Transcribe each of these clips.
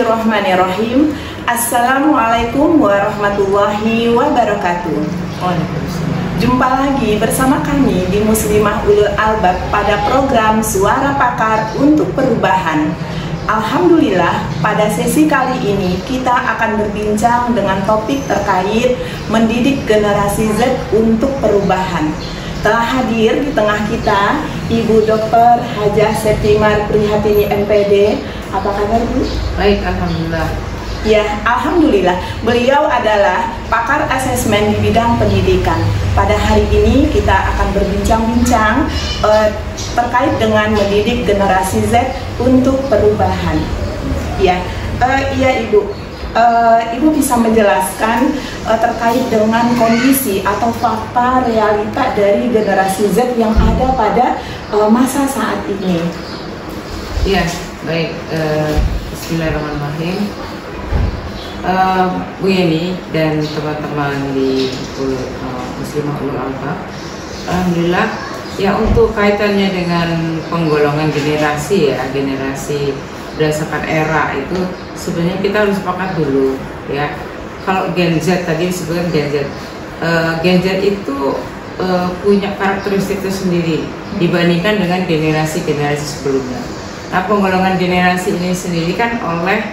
Bismillahirrahmanirrahim. Assalamualaikum warahmatullahi wabarakatuh. Jumpa lagi bersama kami di Muslimah Ulul Albab pada program Suara Pakar untuk Perubahan. Alhamdulillah, pada sesi kali ini kita akan berbincang dengan topik terkait mendidik generasi Z untuk perubahan. Telah hadir di tengah kita Ibu Dr. Hajah Septimar Prihatini MPD. Apa kabar, Bu? Baik, alhamdulillah. Ya, alhamdulillah. Beliau adalah pakar asesmen di bidang pendidikan. Pada hari ini kita akan berbincang-bincang terkait dengan mendidik generasi Z untuk perubahan. Ya, iya Ibu. Ibu bisa menjelaskan terkait dengan kondisi atau fakta realita dari generasi Z yang ada pada masa saat ini. Ya, baik. Bismillahirrahmanirrahim. Bu Yeni dan teman-teman di Muslimah Ulul Albab, alhamdulillah. Ya, untuk kaitannya dengan penggolongan generasi, ya, generasi berdasarkan era itu sebenarnya kita harus sepakat dulu, ya. Kalau Gen Z tadi disebutkan Gen Z, Gen Z itu punya karakteristik tersendiri dibandingkan dengan generasi-generasi sebelumnya. Nah, penggolongan generasi ini sendiri kan oleh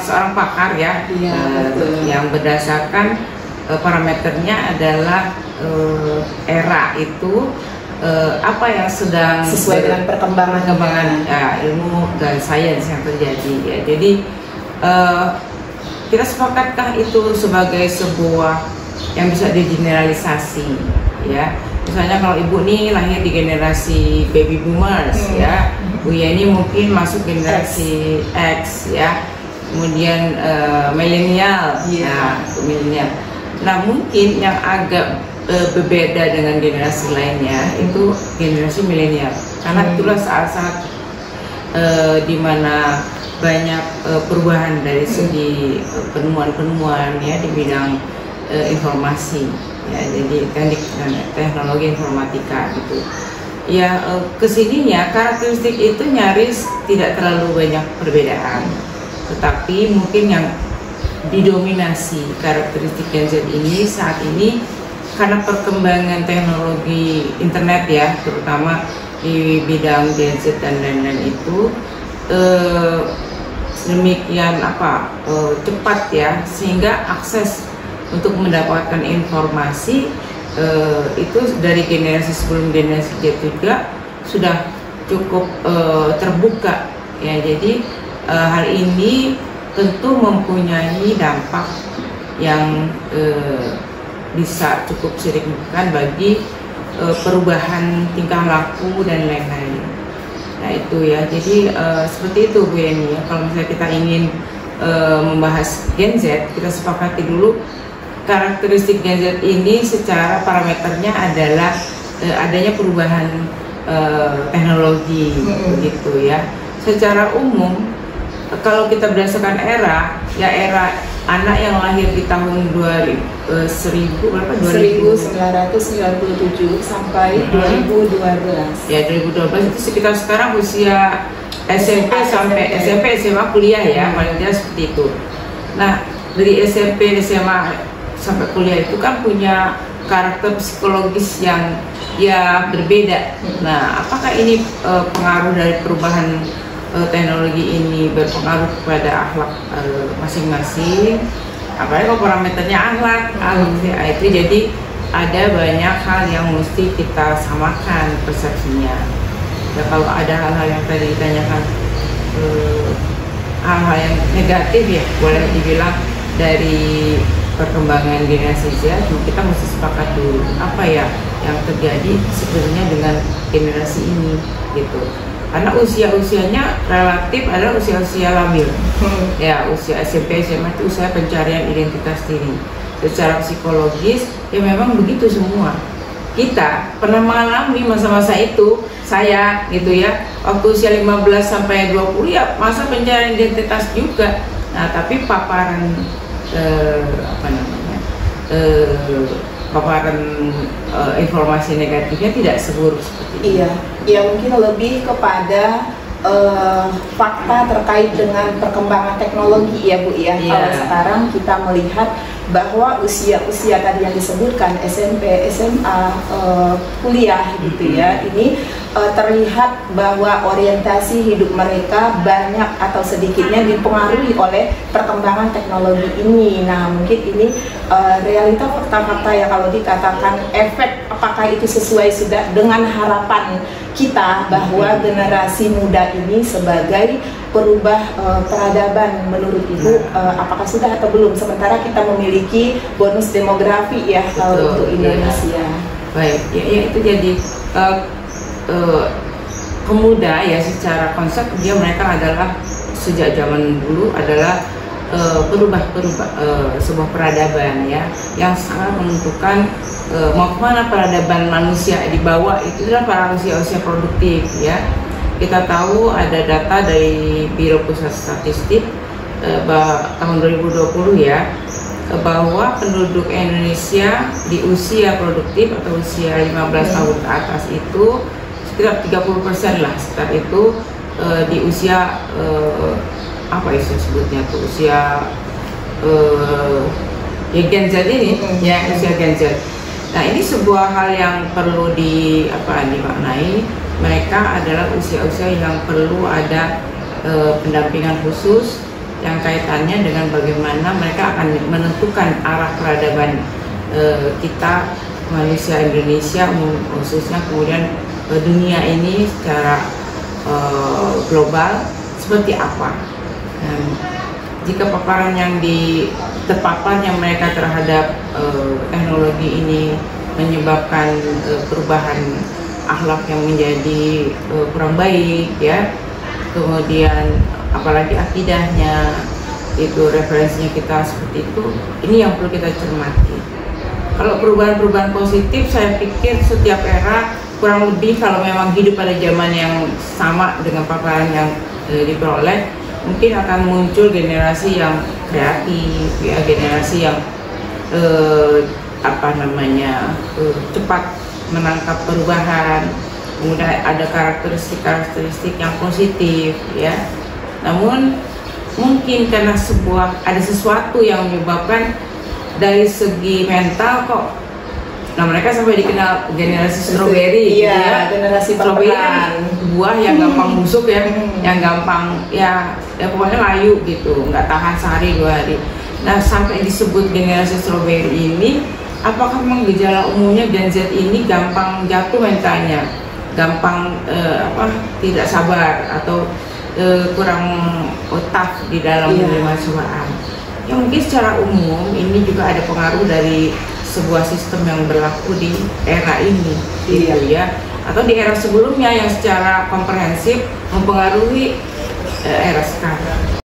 seorang pakar, ya, yang berdasarkan parameternya adalah era itu apa yang sedang sesuai dengan perkembangan ya, ilmu dan sains yang terjadi, ya. Jadi kita sepakatkah itu sebagai sebuah yang bisa digeneralisasi, ya. Misalnya kalau ibu nih lahir di generasi baby boomers, ya, Bu Yeni mungkin masuk generasi X, ya, kemudian milenial, ya, milenial. Nah, mungkin yang agak berbeda dengan generasi lainnya itu generasi milenial, karena itulah saat-saat di mana banyak perubahan dari segi penemuan-penemuan, ya, di bidang informasi, ya, jadi teknologi informatika gitu. Ya, kesininya karakteristik itu nyaris tidak terlalu banyak perbedaan, tetapi mungkin yang didominasi karakteristik Gen Z ini saat ini karena perkembangan teknologi internet, ya, terutama di bidang Gen Z dan lain-lain itu sedemikian cepat, ya, sehingga akses untuk mendapatkan informasi itu dari generasi sebelum generasi Z juga sudah cukup terbuka, ya. Jadi hal ini tentu mempunyai dampak yang bisa cukup signifikan bagi perubahan tingkah laku dan lain-lain. Nah, itu, ya. Jadi seperti itu, Bu Yeni, ya. Kalau misalnya kita ingin membahas Gen Z, kita sepakati dulu karakteristik Gen Z ini secara parameternya adalah adanya perubahan teknologi, begitu, ya. Secara umum, kalau kita berdasarkan era, ya, era anak yang lahir di tahun 1997 sampai 2012. Ya, 2012 itu sekitar sekarang usia SMP sampai SMP, SMA, kuliah, ya, paling tidak seperti itu. Nah, dari SMP, SMA sampai kuliah itu kan punya karakter psikologis yang, ya, berbeda. Nah, apakah ini pengaruh dari perubahan teknologi ini berpengaruh kepada akhlak masing-masing? Apalagi kalau parameternya akhlak, itu jadi ada banyak hal yang mesti kita samakan persepsinya. Ya, kalau ada hal-hal yang tadi ditanyakan, hal-hal yang negatif, ya, boleh dibilang dari perkembangan generasi Z, kita mesti sepakat dulu apa, ya, yang terjadi sebenarnya dengan generasi ini, gitu. Karena usia-usianya relatif adalah usia-usia labil, ya, usia SMP, SMA itu usia pencarian identitas diri. Secara psikologis, ya, memang begitu semua. Kita pernah mengalami masa-masa itu, saya, gitu, ya, waktu usia 15 sampai 20, ya, masa pencarian identitas juga. Nah, tapi paparan paparan informasi negatifnya tidak seburuk seperti itu. Iya, ya, mungkin lebih kepada fakta terkait dengan perkembangan teknologi ya Bu ya. Kalau sekarang kita melihat bahwa usia-usia tadi yang disebutkan SMP, SMA, kuliah gitu ya, ini terlihat bahwa orientasi hidup mereka banyak atau sedikitnya dipengaruhi oleh perkembangan teknologi ini. Nah mungkin ini realita fakta-fakta ya, kalau dikatakan efek apakah itu sesuai sudah dengan harapan kita bahwa generasi muda ini sebagai perubah peradaban, menurut Ibu apakah sudah atau belum? Sementara kita memiliki bonus demografi ya kalau untuk Indonesia. Baik, ya itu jadi pemuda ya, secara konsep dia mereka adalah sejak zaman dulu adalah sebuah peradaban ya, yang sangat menentukan mau kemana peradaban manusia dibawa. Itu adalah para usia-usia produktif ya. Kita tahu ada data dari Biro Pusat Statistik tahun 2020 ya, bahwa penduduk Indonesia di usia produktif atau usia 15 tahun ke atas itu sekitar 30% lah, sekitar itu di usia apa sebutnya tuh, usia ya Gen Z ini ya, usia Gen Z. Nah ini sebuah hal yang perlu dimaknai. Mereka adalah usia-usia yang perlu ada pendampingan khusus yang kaitannya dengan bagaimana mereka akan menentukan arah peradaban kita, manusia Indonesia khususnya, kemudian dunia ini secara global seperti apa. Dan jika paparan yang terpaparnya mereka terhadap teknologi ini menyebabkan perubahan akhlak yang menjadi kurang baik ya, kemudian apalagi akidahnya itu, referensinya kita seperti itu, ini yang perlu kita cermati. Kalau perubahan-perubahan positif, saya pikir setiap era kurang lebih kalau memang hidup pada zaman yang sama dengan paparan yang diperoleh, mungkin akan muncul generasi yang kreatif ya, generasi yang cepat menangkap perubahan, kemudian ada karakteristik yang positif ya. Namun mungkin karena ada sesuatu yang menyebabkan dari segi mental kok, nah mereka sampai dikenal generasi strawberry iya, gitu ya. Generasi strawberry buah yang gampang busuk ya, yang gampang ya pokoknya layu gitu, nggak tahan sehari 2 hari. Nah sampai disebut generasi strawberry ini, apakah memang gejala umumnya Gen Z ini gampang jatuh mentalnya, gampang tidak sabar atau kurang tough di dalam menerima cobaan? Ya mungkin secara umum ini juga ada pengaruh dari sebuah sistem yang berlaku di era ini gitu ya, atau di era sebelumnya yang secara komprehensif mempengaruhi era sekarang.